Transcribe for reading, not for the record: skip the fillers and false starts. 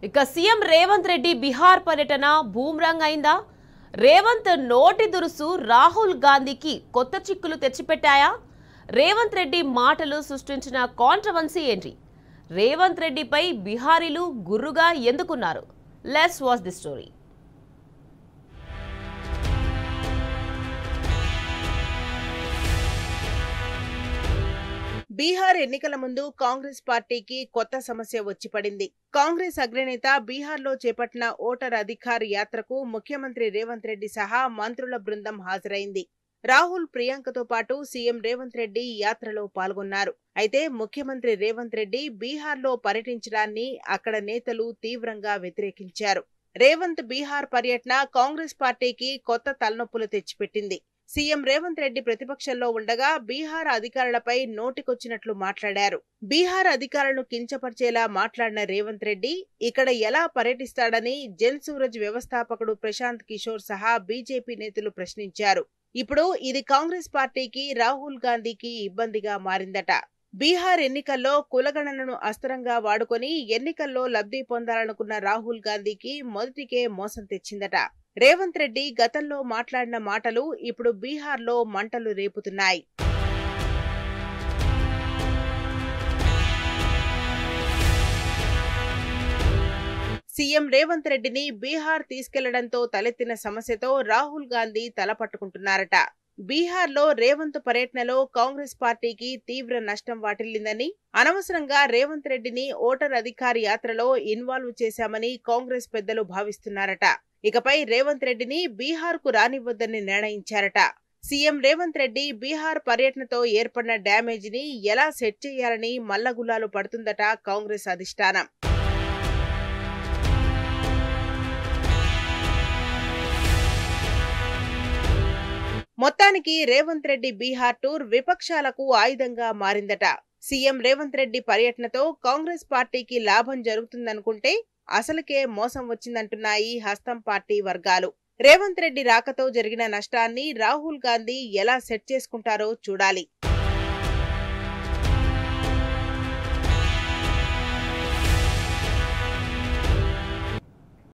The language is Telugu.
ఇక సీఎం రేవంత్ రెడ్డి బిహార్ పర్యటన బూమ్రాంగ్ అయిందా? రేవంత్ నోటి దురుసు రాహుల్ గాంధీకి కొత్త చిక్కులు తెచ్చిపెట్టాయా? రేవంత్ రెడ్డి మాటలు సృష్టించిన కాంట్రవర్సీ ఏంటి? రేవంత్ రెడ్డిపై బిహారీలు గుర్రుగా ఎందుకున్నారు? Let's watch the story. Bihar ఎన్నికల ముందు కాంగ్రెస్ పార్టీకి కొత్త సమస్య వచ్చి పడింది. కాంగ్రెస్ అగ్రనేత బీహార్లో చేపట్టిన ఓటర్ అధికార్ యాత్రకు ముఖ్యమంత్రి రేవంత్ రెడ్డి సహా మంత్రుల బృందం హాజరైంది. రాహుల్, ప్రియాంకతో పాటు సీఎం రేవంత్ రెడ్డి యాత్రలో పాల్గొన్నారు. అయితే ముఖ్యమంత్రి రేవంత్ రెడ్డి బీహార్లో పర్యటించడాన్ని అక్కడ నేతలు తీవ్రంగా వ్యతిరేకించారు. రేవంత్ బీహార్ పర్యటన కాంగ్రెస్ పార్టీకి కొత్త తలనొప్పులు తెచ్చిపెట్టింది. సీఎం రేవంత్ రెడ్డి ప్రతిపక్షంలో ఉండగా బీహార్ అధికారులపై నోటికొచ్చినట్లు మాట్లాడారు. బీహార్ అధికారులను కించపరిచేలా మాట్లాడిన రేవంత్ రెడ్డి ఇక్కడ ఎలా పర్యటిస్తాడని జన్ సూరజ్ వ్యవస్థాపకుడు ప్రశాంత్ కిషోర్ సహా బీజేపీ నేతలు ప్రశ్నించారు. ఇప్పుడు ఇది కాంగ్రెస్ పార్టీకి, రాహుల్ గాంధీకి ఇబ్బందిగా మారిందట. బీహార్ ఎన్నికల్లో కులగణనను అస్త్రంగా వాడుకొని ఎన్నికల్లో లబ్ధి పొందాలనుకున్న రాహుల్ గాంధీకి మొదటికే మోసం తెచ్చిందట. రేవంత్ రెడ్డి గతంలో మాట్లాడిన మాటలు ఇప్పుడు బీహార్లో మంటలు రేపుతున్నాయి. సీఎం రేవంత్ రెడ్డిని బీహార్ తీసుకెళ్లడంతో తలెత్తిన సమస్యతో రాహుల్ గాంధీ తలపట్టుకుంటున్నారట. బీహార్లో రేవంత్ పర్యటనలో కాంగ్రెస్ పార్టీకి తీవ్ర నష్టం వాటిల్లిందని, అనవసరంగా రేవంత్ రెడ్డిని ఓటర్ అధికార్ యాత్రలో ఇన్వాల్వ్ చేశామని కాంగ్రెస్ పెద్దలు భావిస్తున్నారట. ఇకపై రేవంత్ రెడ్డిని బీహార్ కు రానివ్వొద్దని నిర్ణయించారట. సీఎం రేవంత్ రెడ్డి బీహార్ పర్యటనతో ఏర్పడిన డ్యామేజ్ ని ఎలా సెట్ చేయాలని మల్లగుల్లాలు పడుతుందట కాంగ్రెస్ అధిష్టానం. మొత్తానికి రేవంత్ రెడ్డి బీహార్ టూర్ విపక్షాలకు ఆయుధంగా మారిందట. సీఎం రేవంత్ రెడ్డి పర్యటనతో కాంగ్రెస్ పార్టీకి లాభం జరుగుతుందనుకుంటే అసలుకే మోసం వచ్చిందంటున్నాయి హస్తం పార్టీ వర్గాలు. రేవంత్ రెడ్డి రాకతో జరిగిన నష్టాన్ని రాహుల్ గాంధీ ఎలా సెట్ చేసుకుంటారో చూడాలి.